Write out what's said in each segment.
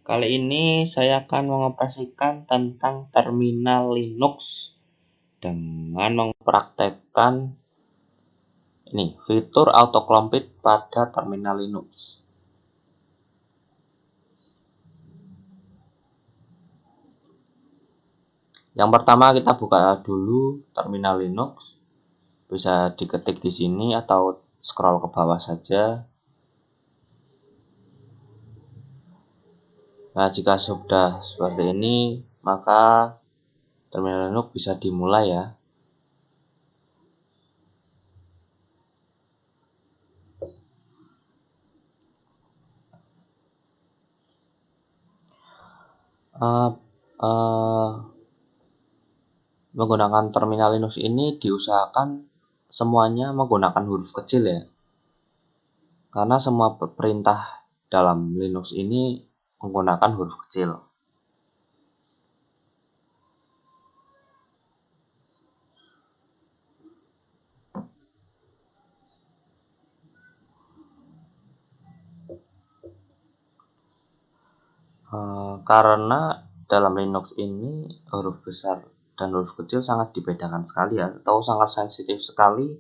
Kali ini saya akan mengoperasikan tentang terminal Linux dengan mempraktekkan ini fitur autocomplete pada terminal Linux. Yang pertama kita buka dulu terminal Linux. Bisa diketik di sini atau scroll ke bawah saja. Nah, jika sudah seperti ini, maka terminal Linux bisa dimulai ya. Menggunakan terminal Linux ini diusahakan semuanya menggunakan huruf kecil ya. Karena semua perintah dalam Linux ini menggunakan huruf kecil. Karena dalam Linux ini huruf besar dan huruf kecil sangat dibedakan sekali ya, atau sangat sensitif sekali.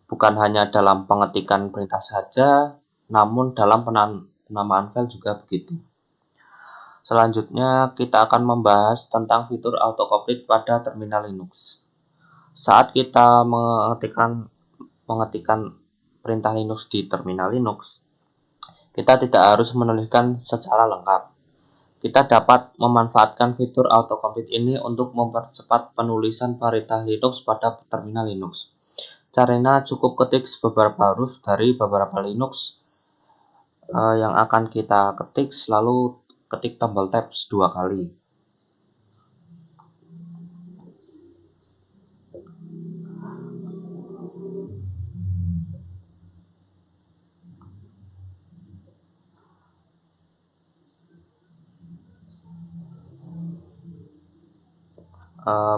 Bukan hanya dalam pengetikan perintah saja, namun dalam penamaan file juga begitu. Selanjutnya kita akan membahas tentang fitur autocomplete pada terminal Linux. Saat kita mengetikan perintah Linux di terminal Linux, kita tidak harus menuliskan secara lengkap. Kita dapat memanfaatkan fitur autocomplete ini untuk mempercepat penulisan perintah Linux pada terminal Linux. Caranya cukup ketik beberapa huruf dari beberapa Linux yang akan kita ketik, selalu ketik tombol tab 2 kali.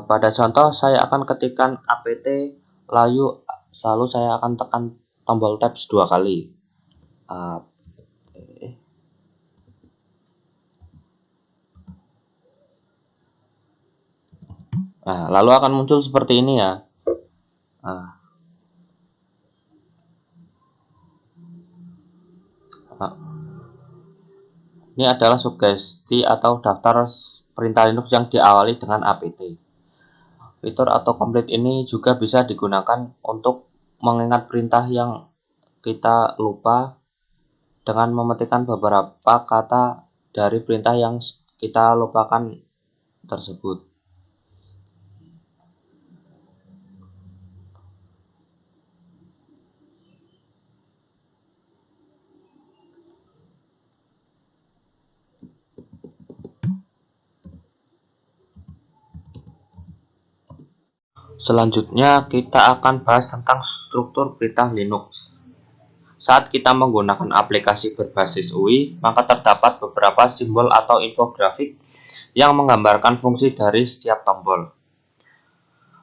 Pada contoh saya akan ketikkan apt, lalu saya akan tekan tombol tab 2 kali. Nah, lalu akan muncul seperti ini ya. Ini adalah sugesti atau daftar perintah Linux yang diawali dengan apt. Fitur autocomplete ini juga bisa digunakan untuk mengingat perintah yang kita lupa dengan memetikkan beberapa kata dari perintah yang kita lupakan tersebut. Selanjutnya kita akan bahas tentang struktur perintah Linux. Saat kita menggunakan aplikasi berbasis UI, maka terdapat beberapa simbol atau infografik yang menggambarkan fungsi dari setiap tombol.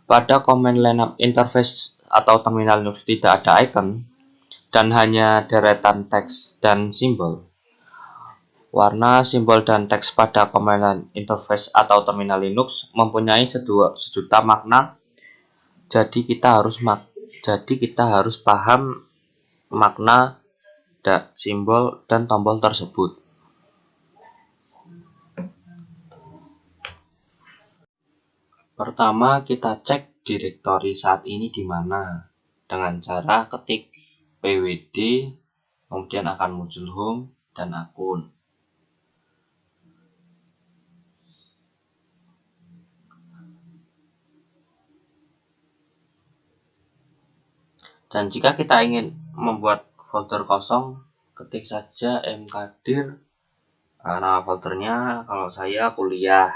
Pada command line interface atau terminal Linux tidak ada icon dan hanya deretan teks dan simbol. Warna, simbol, dan teks pada command line interface atau terminal Linux mempunyai sejuta makna. Jadi kita harus paham makna simbol dan tombol tersebut. Pertama, kita cek direktori saat ini di mana dengan cara ketik pwd, kemudian akan muncul home dan akun. Dan jika kita ingin membuat folder kosong, ketik saja mkdir, nama foldernya kalau saya kuliah.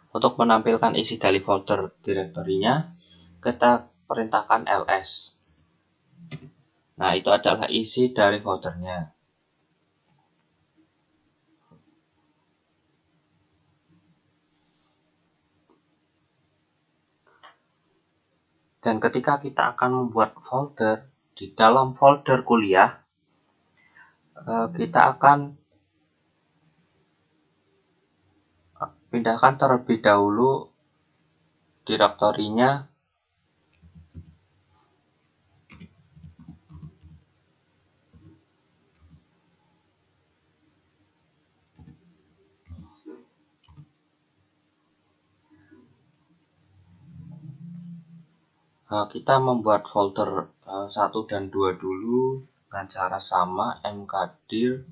Untuk menampilkan isi dari folder direktorinya, kita perintahkan ls. Nah, itu adalah isi dari foldernya. Dan ketika kita akan membuat folder, di dalam folder kuliah, kita akan pindahkan terlebih dahulu direktorinya kita membuat folder 1 dan 2 dulu dengan cara sama, mkdir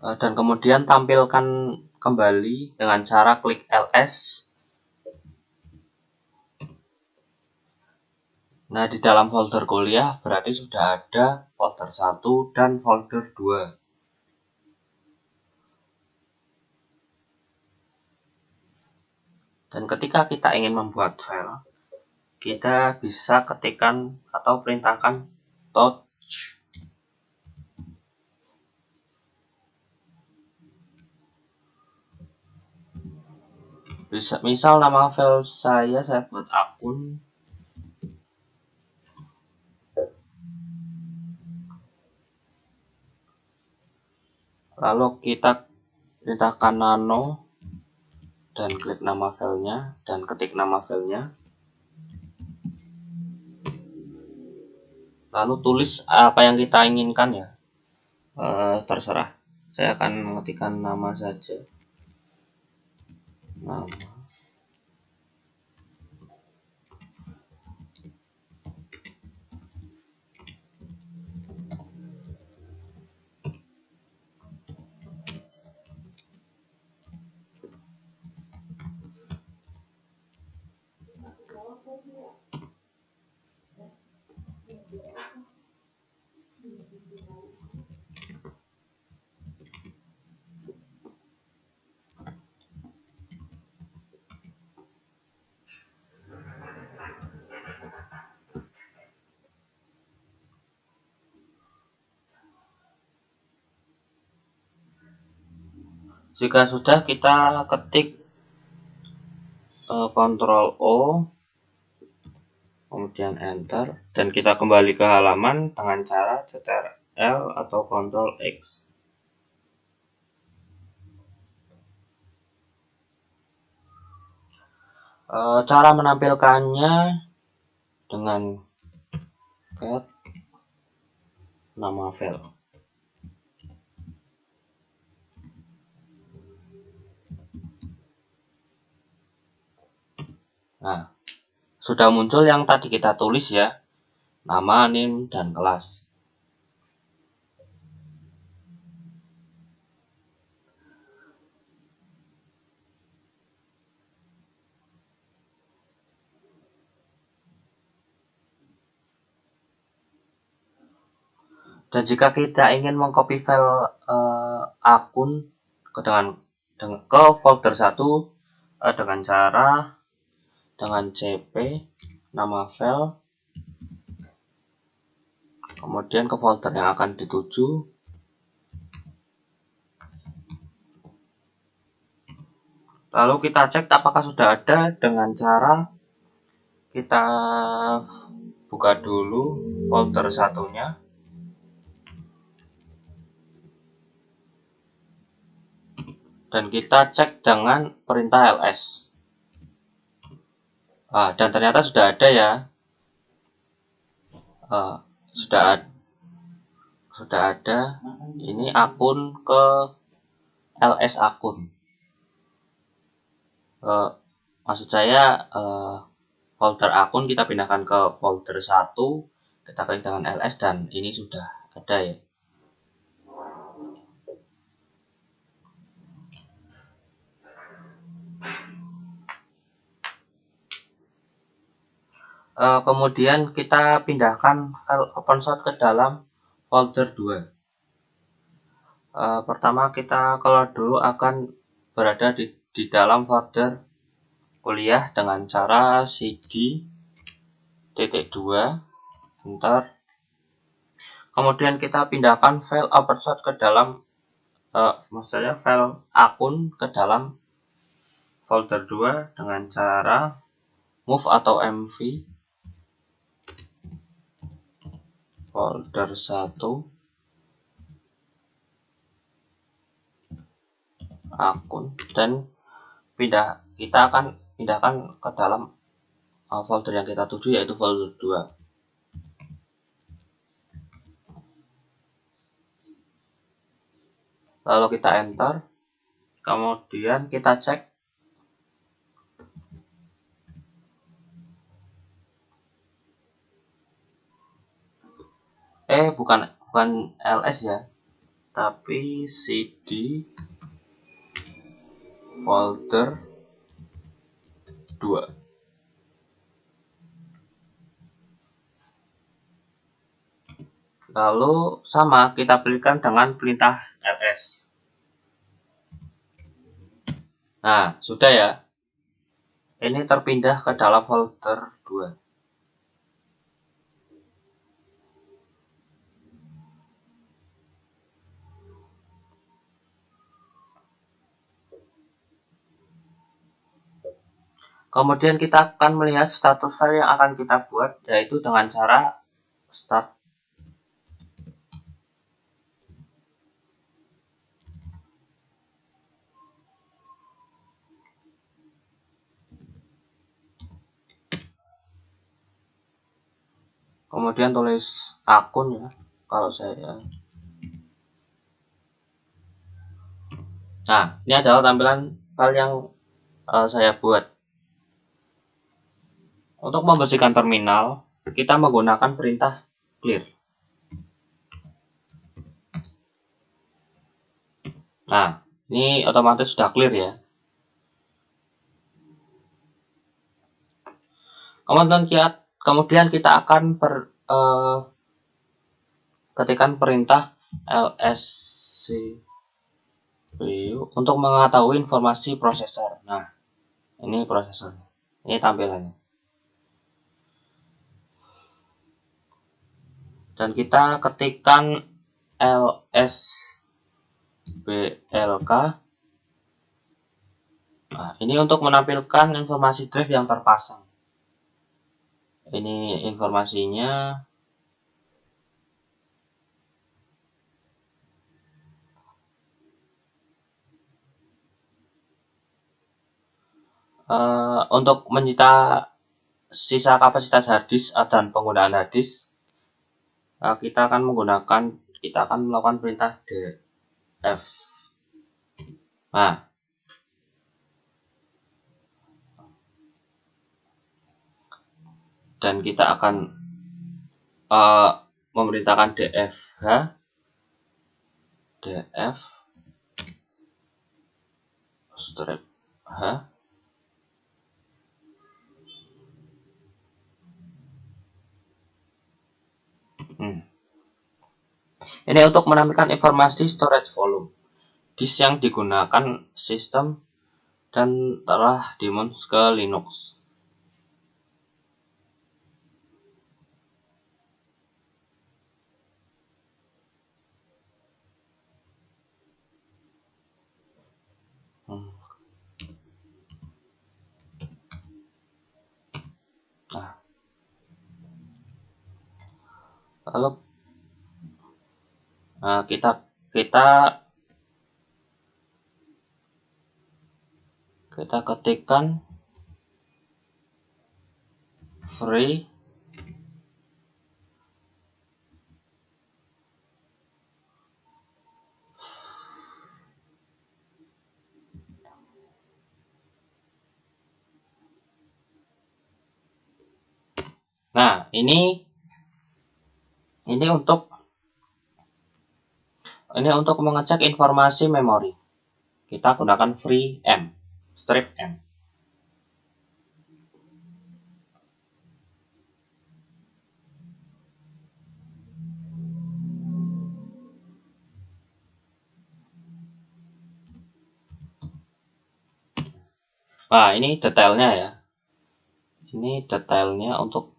dan kemudian tampilkan kembali dengan cara klik ls. Nah, di dalam folder kuliah berarti sudah ada folder 1 dan folder 2. Dan ketika kita ingin membuat file, kita bisa ketikkan atau perintahkan touch. Misal nama file saya buat akun. Lalu kita perintahkan nano dan klik nama filenya dan ketik nama filenya. Lalu tulis apa yang kita inginkan ya. Terserah. Saya akan mengetikkan nama saja. Nama. Jika sudah, kita ketik Ctrl O, kemudian enter, dan kita kembali ke halaman dengan cara Ctrl atau Ctrl X. Cara menampilkannya dengan get nama file. Nah, sudah muncul yang tadi kita tulis ya, nama, NIM, dan kelas. Dan jika kita ingin mengcopy file akun ke folder 1 dengan cara cp nama file, kemudian ke folder yang akan dituju, lalu kita cek apakah sudah ada dengan cara kita buka dulu folder satunya, dan kita cek dengan perintah ls. Dan ternyata sudah ada ya, sudah ada ini akun ke ls akun. Maksud saya folder akun kita pindahkan ke folder 1, kita klik dengan ls, dan ini sudah ada ya. Kemudian kita pindahkan file OpenShot ke dalam folder 2. Pertama kita keluar dulu akan berada di dalam folder kuliah dengan cara cd -2 enter. Kemudian kita pindahkan file OpenShot ke dalam maksudnya file akun ke dalam folder 2 dengan cara move atau mv folder 1 akun, dan kita akan pindahkan ke dalam folder yang kita tuju, yaitu folder 2. Lalu kita enter, kemudian kita cek bukan ls ya, tapi cd folder 2. Lalu sama kita pilihkan dengan perintah ls. Nah, sudah ya. Ini terpindah ke dalam folder 2. Kemudian kita akan melihat status file yang akan kita buat, yaitu dengan cara start. Kemudian tulis akun ya, kalau saya. Nah, ini adalah tampilan file yang saya buat. Untuk membersihkan terminal, kita menggunakan perintah clear. Nah, ini otomatis sudah clear ya. Kemudian kita akan ketikkan perintah lscpu untuk mengetahui informasi prosesor. Nah, ini prosesor. Ini tampilannya. Dan kita ketikkan lsblk. Nah, ini untuk menampilkan informasi drive yang terpasang. Ini informasinya. Untuk menyita sisa kapasitas harddisk dan penggunaan harddisk, kita akan melakukan perintah df. Nah, dan kita akan memerintahkan df strip h. Ini untuk menampilkan informasi storage volume disk yang digunakan sistem dan telah dimount ke Linux. Nah, lalu kita ketikkan free Nah, ini untuk mengecek informasi memori. Kita gunakan free m, strip m. Nah, ini detailnya ya. Ini detailnya untuk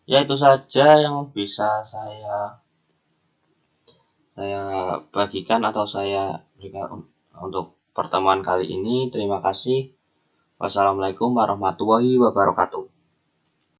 ya itu saja yang bisa saya bagikan atau saya berikan untuk pertemuan kali ini. Terima kasih. Wassalamualaikum warahmatullahi wabarakatuh.